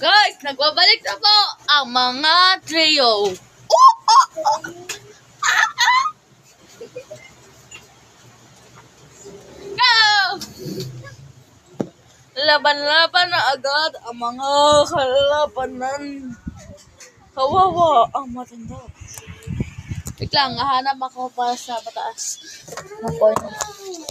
Guys, nagbabalik na po ang mga trio. Go! Laban-laban na agad ang mga kalabanan. Kawawa ang matanda. Biglang, hahanap ako para sa mataas na point. Mama!